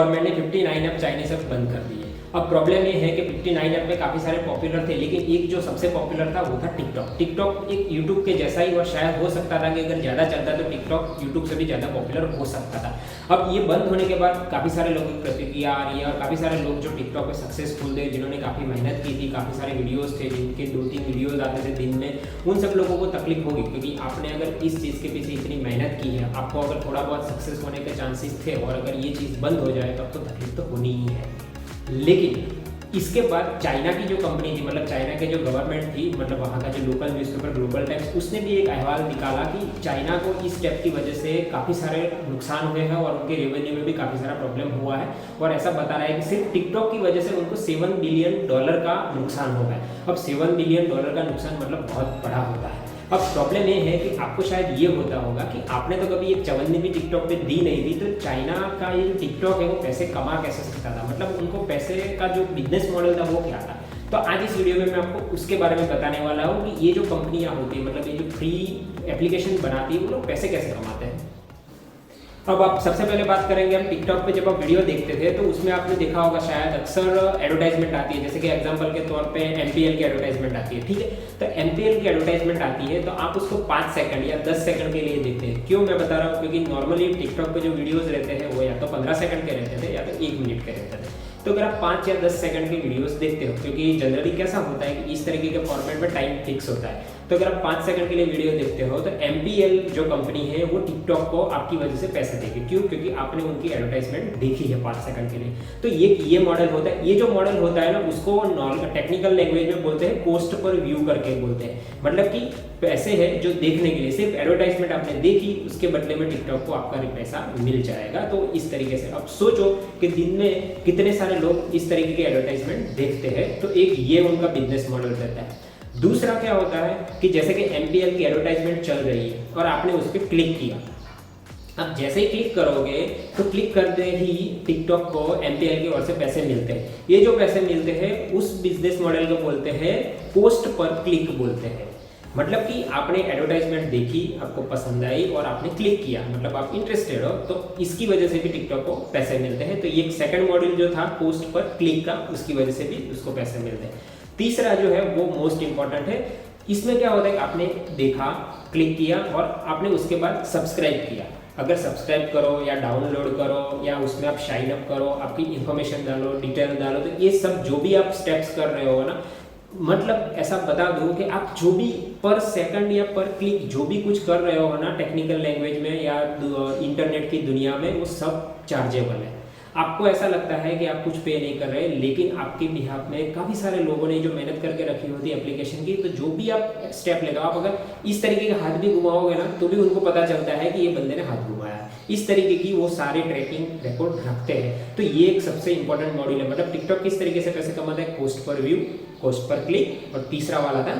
Government ने 59 app Chinese app बंद कर दिए। अब प्रॉब्लम ये है कि 59 ऐप में काफ़ी सारे पॉपुलर थे, लेकिन एक जो सबसे पॉपुलर था वो था टिकटॉक। टिकटॉक एक यूट्यूब के जैसा ही, और शायद हो सकता था कि अगर ज़्यादा चलता तो टिकटॉक यूट्यूब से भी ज़्यादा पॉपुलर हो सकता था। अब ये बंद होने के बाद काफ़ी सारे लोगों की प्रतिक्रिया आ रही है, और काफ़ी सारे लोग जो टिकटॉक पे सक्सेसफुल थे, जिन्होंने काफ़ी मेहनत की थी, काफ़ी सारे वीडियोज़ थे जिनके 2-3 वीडियोज़ आते थे दिन में, उन सब लोगों को तकलीफ होगी, क्योंकि आपने अगर इस चीज़ के पीछे इतनी मेहनत की है, आपको अगर थोड़ा बहुत सक्सेस होने के चांसेस थे, और अगर ये चीज़ बंद हो जाए तो आपको तकलीफ तो होनी ही है। लेकिन इसके बाद चाइना की जो कंपनी थी, मतलब चाइना के जो गवर्नमेंट थी, मतलब वहाँ का जो लोकल न्यूज़पेपर ग्लोबल टाइम्स, उसने भी एक अहवाल निकाला कि चाइना को इस स्टेप की वजह से काफ़ी सारे नुकसान हुए हैं, और उनके रेवेन्यू में भी काफ़ी सारा प्रॉब्लम हुआ है। और ऐसा बता रहा है कि सिर्फ टिकटॉक की वजह से उनको $7 बिलियन का नुकसान हो गया। अब $7 बिलियन का नुकसान मतलब बहुत बड़ा होता है। अब प्रॉब्लम ये है कि आपको शायद ये होता होगा कि आपने तो कभी एक चवन्नी भी टिकटॉक पे दी नहीं थी, तो चाइना का ये जो टिकटॉक है वो पैसे कमा कैसे सकता था, मतलब उनको पैसे का जो बिजनेस मॉडल था वो क्या था। तो आज इस वीडियो में मैं आपको उसके बारे में बताने वाला हूँ कि ये जो कंपनियाँ होती है, मतलब ये जो फ्री एप्लीकेशन बनाती है, वो लोग पैसे कैसे कमाते हैं। अब आप सबसे पहले बात करेंगे हम टिकटॉक पे जब आप वीडियो देखते थे तो उसमें आपने देखा होगा शायद अक्सर एडवर्टाइजमेंट आती है, जैसे कि एग्जांपल के तौर पे MPL की एडवर्टाइजमेंट आती है, ठीक है। तो MPL की एडवर्टाइजमेंट आती है तो आप उसको 5 सेकंड या 10 सेकंड के लिए देखते हैं। क्यों मैं बता रहा हूँ, क्योंकि नॉर्मली टिकटॉक पे जो वीडियोज़ रहते हैं वो या तो 15 सेकंड के रहते थे या तो 1 मिनट के रहते थे। तो अगर आप 5 या 10 सेकंड के वीडियोस देखते हो, क्योंकि जनरली कैसा होता है कि इस तरीके के फॉर्मेट में टाइम फिक्स होता है, तो अगर आप 5 सेकंड के लिए वीडियो देखते हो तो MPL जो कंपनी है वो टिकटॉक को आपकी वजह से पैसे देगी। क्यों? क्योंकि आपने उनकी एडवर्टाइजमेंट देखी है 5 सेकंड के लिए। तो ये मॉडल होता है। ये जो मॉडल होता है ना, उसको टेक्निकल लैंग्वेज में बोलते हैं कॉस्ट पर व्यू करके बोलते हैं। मतलब कि पैसे है जो देखने के लिए, सिर्फ एडवर्टाइजमेंट आपने देखी, उसके बदले में टिकटॉक को आपका पैसा मिल जाएगा। तो इस तरीके से अब सोचो कि दिन में कितने सारे लोग इस तरीके के एडवर्टाइजमेंट देखते हैं। तो एक ये उनका बिजनेस मॉडल रहता है। दूसरा क्या होता है कि जैसे कि MPL की एडवर्टाइजमेंट चल रही है और आपने उस पर क्लिक किया। अब जैसे ही क्लिक करोगे तो क्लिक करते ही टिकटॉक को MPL की ओर से पैसे मिलते हैं। ये जो पैसे मिलते हैं उस बिजनेस मॉडल को बोलते हैं कॉस्ट पर क्लिक बोलते हैं। मतलब कि आपने एडवर्टाइजमेंट देखी, आपको पसंद आई और आपने क्लिक किया, मतलब आप इंटरेस्टेड हो, तो इसकी वजह से भी टिकटॉक को पैसे मिलते हैं। तो ये सेकंड मॉडल जो था पोस्ट पर क्लिक का, उसकी वजह से भी उसको पैसे मिलते हैं। तीसरा जो है वो मोस्ट इंपॉर्टेंट है। इसमें क्या होता है कि आपने देखा, क्लिक किया और आपने उसके बाद सब्सक्राइब किया। अगर सब्सक्राइब करो या डाउनलोड करो या उसमें आप साइन अप करो, आपकी इन्फॉर्मेशन डालो, डिटेल डालो, तो ये सब जो भी आप स्टेप्स कर रहे हो ना, मतलब ऐसा बता दो कि आप जो भी पर सेकंड या पर क्लिक जो भी कुछ कर रहे हो ना टेक्निकल लैंग्वेज में या इंटरनेट की दुनिया में, वो सब चार्जेबल है। आपको ऐसा लगता है कि आप कुछ पे नहीं कर रहे, लेकिन आपके बिहाफ में काफ़ी सारे लोगों ने जो मेहनत करके रखी होती है एप्लीकेशन की, तो जो भी आप स्टेप लेगा, आप अगर इस तरीके का हाथ भी घुमाओगे ना तो भी उनको पता चलता है कि ये बंदे ने हाथ घुमाया। इस तरीके की वो सारे ट्रैकिंग रिकॉर्ड रखते हैं। तो ये एक सबसे इंपॉर्टेंट मॉड्यूल है। मतलब टिकटॉक किस तरीके से पैसे कमाता है, cost per view, cost per click, और तीसरा वाला था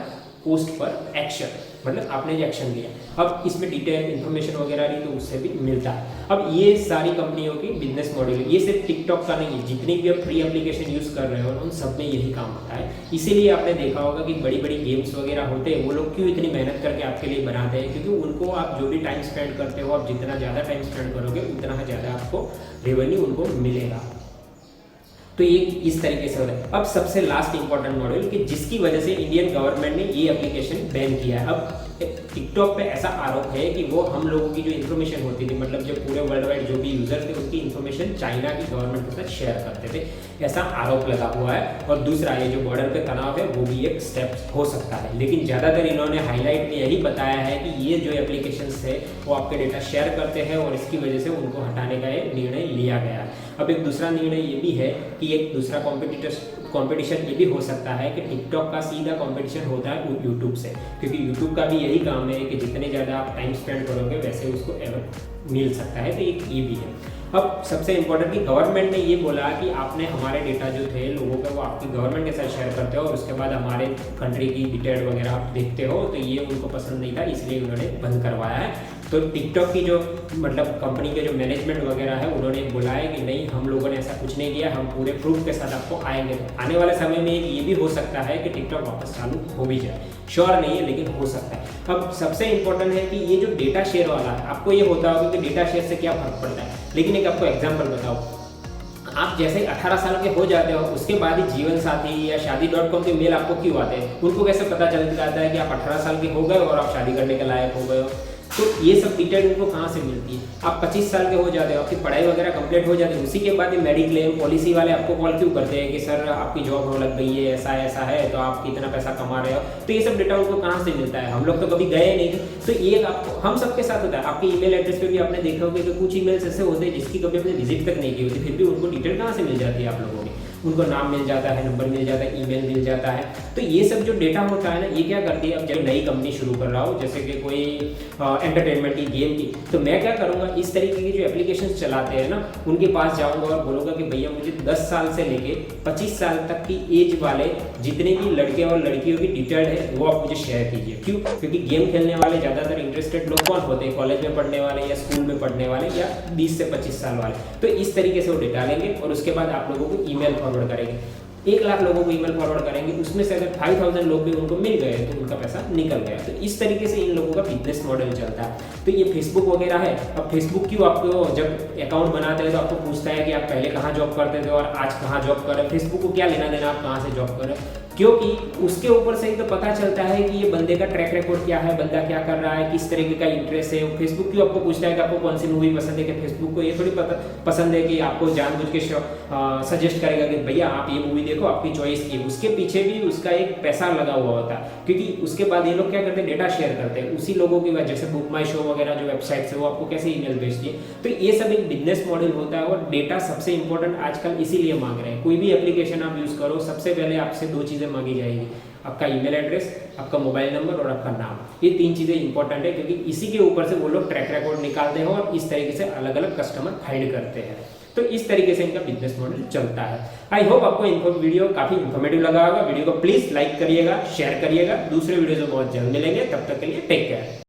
कॉस्ट पर एक्शन, मतलब आपने जो एक्शन लिया। अब इसमें डिटेल इन्फॉर्मेशन वगैरह रही तो उससे भी मिलता है। अब ये सारी कंपनियों की बिजनेस मॉडल है। ये सिर्फ टिकटॉक का नहीं है, जितनी भी आप फ्री एप्लीकेशन यूज़ कर रहे हो उन सब में यही काम होता है। इसीलिए आपने देखा होगा कि बड़ी बड़ी गेम्स वगैरह होते हैं, वो लोग क्यों इतनी मेहनत करके आपके लिए बनाते हैं, क्योंकि उनको आप जो भी टाइम स्पेंड करते हो, आप जितना ज़्यादा टाइम स्पेंड करोगे उतना ज़्यादा आपको रेवेन्यू उनको मिलेगा। तो ये इस तरीके से होता है। अब सबसे लास्ट इंपॉर्टेंट मॉडल कि जिसकी वजह से इंडियन गवर्नमेंट ने ये एप्लीकेशन बैन किया है। अब टिकटॉक पे ऐसा आरोप है कि वो हम लोगों की जो इन्फॉर्मेशन होती थी, मतलब जो पूरे वर्ल्ड वाइड जो भी यूजर थे उनकी इन्फॉर्मेशन चाइना की गवर्नमेंट के साथ शेयर करते थे, ऐसा आरोप लगा हुआ है। और दूसरा ये जो बॉर्डर पे तनाव है वो भी एक स्टेप हो सकता है। लेकिन ज़्यादातर इन्होंने हाईलाइट में यही बताया है कि ये जो एप्लीकेशंस है वो आपके डेटा शेयर करते हैं और इसकी वजह से उनको हटाने का ये निर्णय लिया गया है। अब एक दूसरा निर्णय ये भी है कि एक दूसरा कंपटीशन ये भी हो सकता है कि टिकटॉक का सीधा कंपटीशन होता है यूट्यूब से, क्योंकि यूट्यूब का भी यही काम है कि जितने ज़्यादा आप टाइम स्पेंड करोगे वैसे उसको मिल सकता है। तो एक ये भी है। अब सबसे इम्पोर्टेंट कि गवर्नमेंट ने ये बोला कि आपने हमारे डेटा जो थे लोगों के वो आपकी गवर्नमेंट के साथ शेयर करते हो और उसके बाद हमारे कंट्री की डिटेल वगैरह आप देखते हो, तो ये उनको पसंद नहीं था, इसलिए उन्होंने बंद करवाया है। तो टिकटॉक की जो मतलब कंपनी के जो मैनेजमेंट वगैरह है उन्होंने बोला है कि नहीं, हम लोगों ने ऐसा कुछ नहीं किया, हम पूरे प्रूफ के साथ आपको आएंगे। आने वाले समय में ये भी हो सकता है कि टिकटॉक वापस चालू हो भी जाए, श्योर नहीं है लेकिन हो सकता है। अब सबसे इंपॉर्टेंट है कि ये जो डेटा शेयर वाला है, आपको ये होता होगा कि डेटा शेयर से क्या फर्क पड़ता है, लेकिन एक आपको एग्जाम्पल बताओ। आप जैसे ही 18 साल के हो जाते हो उसके बाद ही जीवन साथी या शादी.com के मेल आपको क्यों आते हैं? उनको कैसे पता चल जाता है कि आप 18 साल के हो गए और आप शादी करने के लायक हो गए हो? तो ये सब डिटेल उनको कहाँ से मिलती है? आप 25 साल के हो जाते हो, आपकी पढ़ाई वगैरह कंप्लीट हो जाती है, उसी के बाद ये मेडिक्लेम पॉलिसी वाले आपको कॉल क्यों करते हैं कि सर आपकी जॉब हो लग गई है, ऐसा ऐसा है, तो आप कितना पैसा कमा रहे हो? तो ये सब डेटा उनको कहाँ से मिलता है? हम लोग तो कभी गए नहीं थे। तो ये आपको हम सबके साथ होता है। आपके ईमेल एड्रेस पे भी आपने देखा होगा कि कुछ ईमेल्स ऐसे होते हैं जिसकी कभी आपने विजिट तक नहीं की होती, फिर भी उनको डिटेल कहाँ से मिल जाती है आप लोगों की? उनको नाम मिल जाता है, नंबर मिल जाता है, ईमेल मिल जाता है। तो ये सब जो डेटा होता है ना, ये क्या करती है, अब जब नई कंपनी शुरू कर रहा हो जैसे कि कोई एंटरटेनमेंट की, गेम की, तो मैं क्या करूँगा, इस तरीके की जो एप्लीकेशन चलाते हैं ना, उनके पास जाऊँगा और बोलूँगा कि भैया मुझे 10 साल से लेके 25 साल तक की एज वाले जितने भी लड़के और लड़कियों की डिटेल है वो आप मुझे शेयर कीजिए। क्यों? क्योंकि गेम खेलने वाले ज़्यादातर इंटरेस्टेड लोग कौन होते हैं? कॉलेज में पढ़ने वाले या स्कूल में पढ़ने वाले या 20 से 25 साल वाले। तो इस तरीके से वो डेटा लेंगे और उसके बाद आप लोगों को ईमेल फॉरवर्ड करेंगे। 1 लाख लोगों को ईमेल फॉरवर्ड करेंगे, उसमें से अगर 5000 लोग भी उनको मिल गए तो उनका पैसा निकल गया। तो इस तरीके से इन लोगों का बिजनेस मॉडल चलता है। तो ये फेसबुक वगैरह है। अब फेसबुक क्यों आपको जब अकाउंट बनाते हैं तो आपको पूछता है कि आप पहले कहाँ जॉब करते थे और आज कहाँ जॉब कर रहे हैं? फेसबुक को क्या लेना देना आप कहाँ से जॉब कर रहे हैं? क्योंकि उसके ऊपर से ही तो पता चलता है कि ये बंदे का ट्रैक रिकॉर्ड क्या है, बंदा क्या कर रहा है, किस तरीके का इंटरेस्ट है। फेसबुक क्यों आपको पूछता है कि आपको कौन सी मूवी पसंद है? कि फेसबुक को ये थोड़ी पसंद है कि आपको जानबूझ के सजेस्ट करेगा कि भैया आप ये मूवी देखो, आपकी चॉइस की। उसके पीछे भी उसका एक पैसा लगा हुआ होता है, क्योंकि उसके बाद ये लोग क्या करते हैं, डेटा शेयर करते हैं उसी लोगों की वजह से। बुक माई शो वगैरह जो वेबसाइट्स है वो आपको कैसे ईमेल भेजती है। तो ये सब एक बिजनेस मॉडल होता है और डेटा सबसे इंपॉर्टेंट आजकल इसीलिए मांग रहे हैं। कोई भी एप्लीकेशन आप यूज़ करो, सबसे पहले आपसे 2 चीज़ें मांगी जाएगी, आपका ईमेल एड्रेस, आपका मोबाइल नंबर और आपका नाम। ये 3 चीज़ें इंपॉर्टेंट है, क्योंकि इसी के ऊपर से वो लोग ट्रैक रिकॉर्ड निकालते हैं और इस तरीके से अलग अलग कस्टमर फाइंड करते हैं। तो इस तरीके से इनका बिजनेस मॉडल चलता है। आई होप आपको वीडियो काफ़ी इन्फॉर्मेटिव लगा होगा। वीडियो को प्लीज़ लाइक करिएगा, शेयर करिएगा। दूसरे वीडियो से बहुत जल्द मिलेंगे, तब तक के लिए टेक केयर।